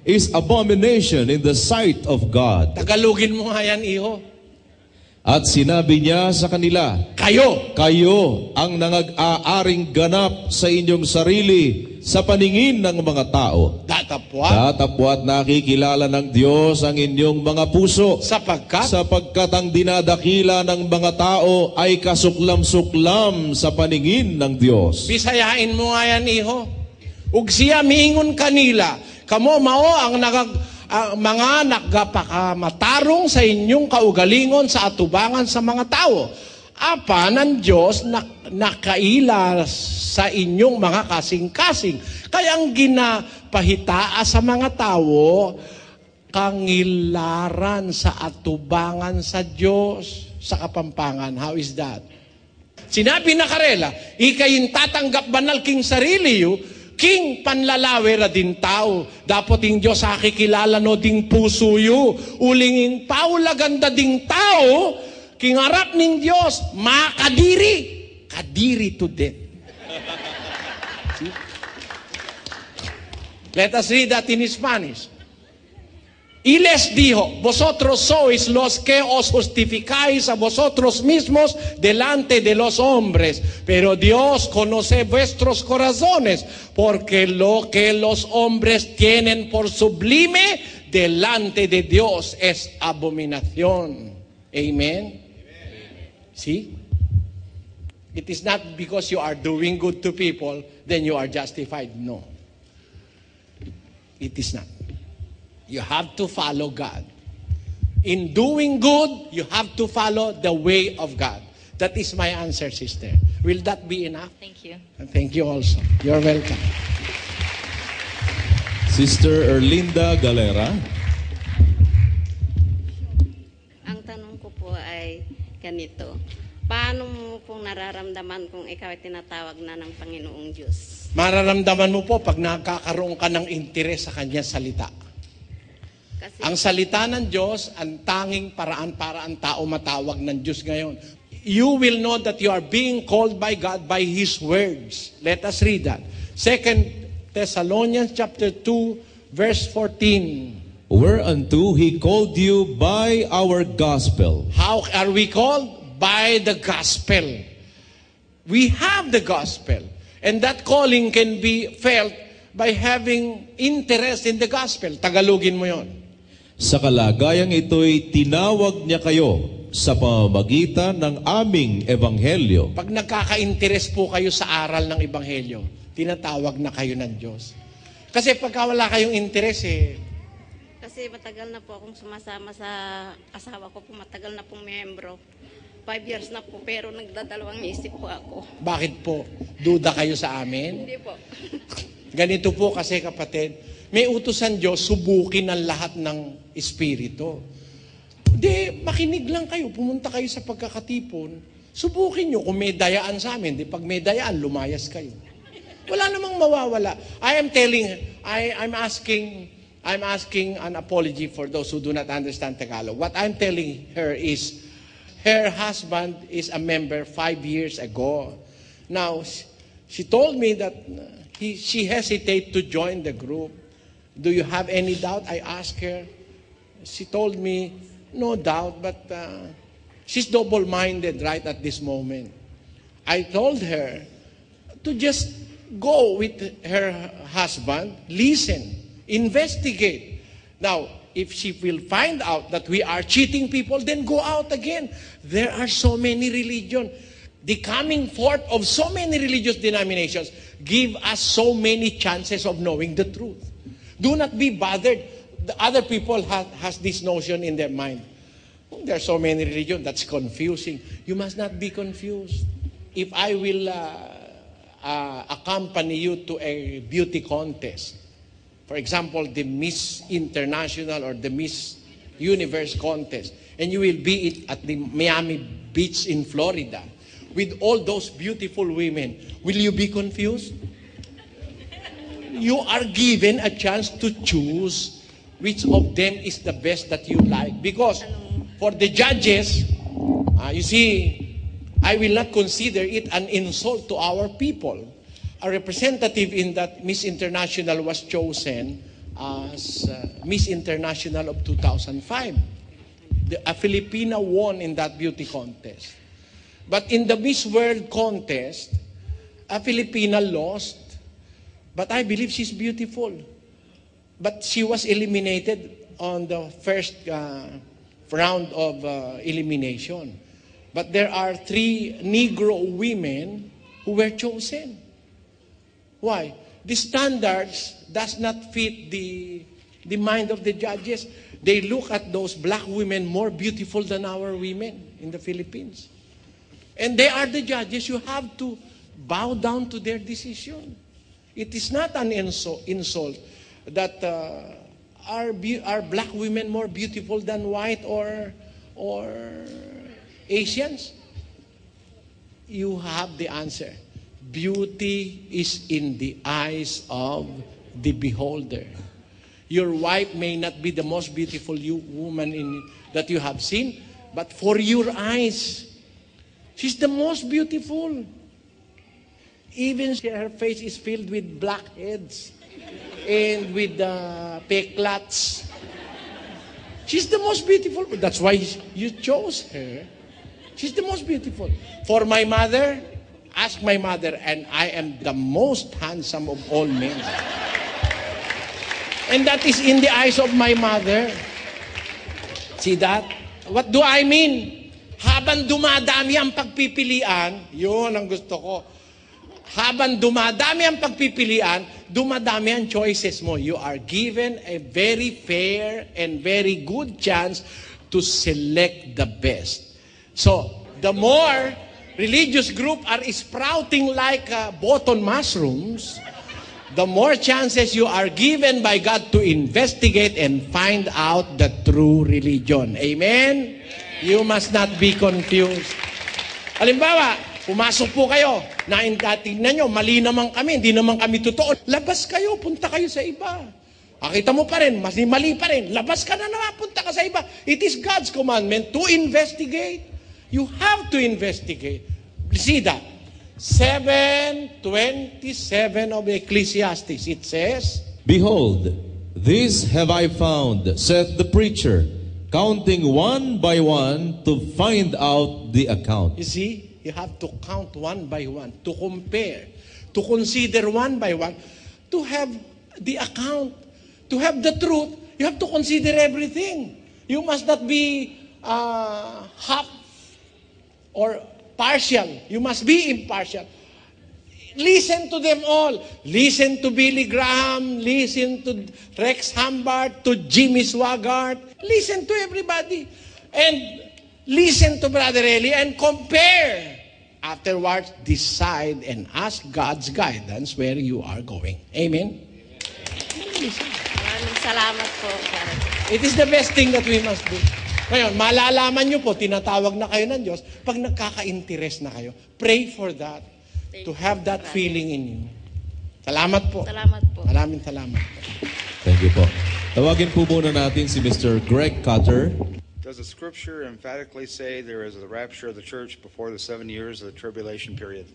is abomination in the sight of God. Tagalogin mo nga yan, iho. At sinabi niya sa kanila, kayo ang nangag-aaring ganap sa inyong sarili sa paningin ng mga tao. Datapwat nakikilala ng Diyos ang inyong mga puso. Sapagkat ang dinadakila ng mga tao ay kasuklam-suklam sa paningin ng Diyos. Bisayain mo nga yan, iho. Ug siya miingon kanila, kamo mao ang mga nagapakamatarong sa inyong kaugalingon sa atubangan sa mga tao. Apa ng Diyos nakaila sa inyong mga kasing-kasing. Kaya ang ginapahitaa sa mga tao, kangilaran sa atubangan sa Diyos sa Kapampangan. How is that? Sinabi na karela, ikayin tatanggap banal king sarili yu, king panlalawe ra din tao. Dapat yung Diyos akikilala no ding puso yu. Ulingin paula ganda ding tao, king harap ning Diyos, makadiri. Kadiri to death. Let us read that in Spanish. Y les dijo, vosotros sois los que os justificáis a vosotros mismos delante de los hombres, pero Dios conoce vuestros corazones, porque lo que los hombres tienen por sublime delante de Dios es abominación. Amen. See? It is not because you are doing good to people, then you are justified. No. It is not. You have to follow God. In doing good, you have to follow the way of God. That is my answer, sister. Will that be enough? Thank you. And thank you also. You're welcome. Sister Erlinda Galera. Ang tanong ko po ay ganito. Paano mo pong nararamdaman kung ikaw ay tinatawag na ng Panginoong Diyos? Mararamdaman mo po pag nakakaroon ka ng interes sa Kanyang salita. Kasi, Ang salita ng Diyos, ang tanging paraan para ang tao matawag ng Diyos ngayon. You will know that you are being called by God by His words. Let us read that. 2 Thessalonians chapter 2, verse 14. Whereunto He called you by our gospel. How are we called? By the gospel. We have the gospel. And that calling can be felt by having interest in the gospel. Tagalogin mo yon. Sa kalagayang ito'y tinawag niya kayo sa pamamagitan ng aming ebanghelyo. Pag nagkaka-interest po kayo sa aral ng ebanghelyo, tinatawag na kayo ng Diyos. Kasi pagka wala kayong interest kasi matagal na po akong sumasama sa asawa ko po, matagal na pong membro. 5 years na po, pero nagdadalawang isip po ako. Bakit po? Duda kayo sa amin? Hindi po. Ganito po kasi kapatid, may utusan Diyos, subukin ang lahat ng espiritu. Di, makinig lang kayo, pumunta kayo sa pagkakatipon, subukin nyo kung may dayaan sa amin. Di, pag may dayaan, lumayas kayo. Wala namang mawawala. I'm asking an apology for those who do not understand Tagalog. What I'm telling her is, her husband is a member 5 years ago. Now, she told me that she hesitated to join the group. Do you have any doubt? I asked her. She told me, no doubt, but she's double-minded right at this moment. I told her to just go with her husband, listen, investigate. Now, if she will find out that we are cheating people, then go out again. There are so many religions. The coming forth of so many religious denominations give us so many chances of knowing the truth. Do not be bothered. The other people has this notion in their mind. There are so many religions, that's confusing. You must not be confused. If I will accompany you to a beauty contest, for example, the Miss International or the Miss Universe contest, and you will be at the Miami Beach in Florida with all those beautiful women, will you be confused? You are given a chance to choose which of them is the best that you like. Because for the judges, you see, I will not consider it an insult to our people. A representative in that Miss International was chosen as Miss International of 2005. A Filipina won in that beauty contest. But in the Miss World contest, a Filipina lost. But I believe she's beautiful. But she was eliminated on the first round of elimination. But there are 3 Negro women who were chosen. Why? The standards does not fit the mind of the judges. They look at those black women more beautiful than our women in the Philippines. And they are the judges. You have to bow down to their decision. It is not an insult that are black women more beautiful than white or Asians? You have the answer. Beauty is in the eyes of the beholder. Your wife may not be the most beautiful woman that you have seen, but for your eyes, she's the most beautiful. Even her face is filled with blackheads and with pecklats. She's the most beautiful. That's why you chose her. She's the most beautiful. For my mother, ask my mother, and I am the most handsome of all men. And that is in the eyes of my mother. See that? What do I mean? Habang dumadami ang pagpipilian, yun ang gusto ko. Habang dumadami ang pagpipilian, dumadami ang choices mo. You are given a very fair and very good chance to select the best. So, the more religious group are sprouting like button mushrooms, the more chances you are given by God to investigate and find out the true religion. Amen? You must not be confused. Halimbawa, pumasok po kayo, tingnan nyo, mali naman kami, hindi naman kami totoo. Labas kayo, punta kayo sa iba. Nakita mo pa rin, mali pa rin. Labas ka na naman, punta ka sa iba. It is God's commandment to investigate. You have to investigate. See that? 7:27 of Ecclesiastes, it says, Behold, this have I found, saith the preacher, counting one by one to find out the account. You see, you have to count one by one, to compare, to consider one by one, to have the account, to have the truth. You have to consider everything. You must not be half or partial. You must be impartial. Listen to them all. Listen to Billy Graham. Listen to Rex Humbard, to Jimmy Swaggart. Listen to everybody. And listen to Brother Eli and compare. Afterwards, decide and ask God's guidance where you are going. Amen? Maraming salamat po. It is the best thing that we must do. Ngayon, malalaman nyo po, tinatawag na kayo ng Diyos, pag nagkaka-interest na kayo, pray for that, to have that feeling in you. Salamat po. Salamat po. Maraming salamat po. Thank you po. Tawagin po muna natin si Mr. Greg Cutter. Does the scripture emphatically say there is a rapture of the church before the 7 years of the tribulation period?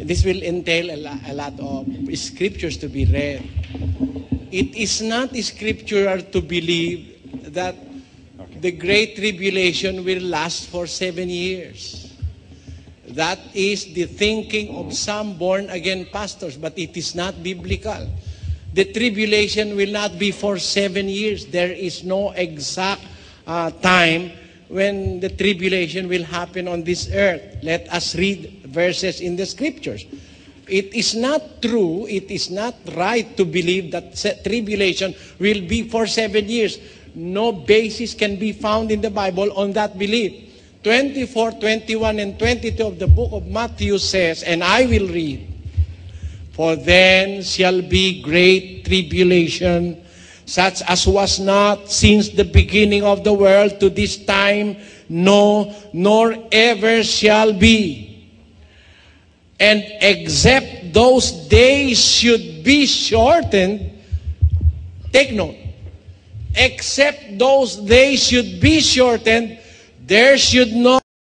This will entail a lot of scriptures to be read. It is not scriptural to believe that the Great Tribulation will last for 7 years. That is the thinking of some born-again pastors, but it is not biblical. The tribulation will not be for 7 years. There is no exact time when the tribulation will happen on this earth. Let us read verses in the scriptures. It is not true, it is not right to believe that tribulation will be for 7 years. No basis can be found in the Bible on that belief. 24, 21, and 22 of the book of Matthew says, and I will read, For then shall be great tribulation, such as was not since the beginning of the world to this time, no, nor ever shall be. And except those days should be shortened, take note, except those days should be shortened, there should not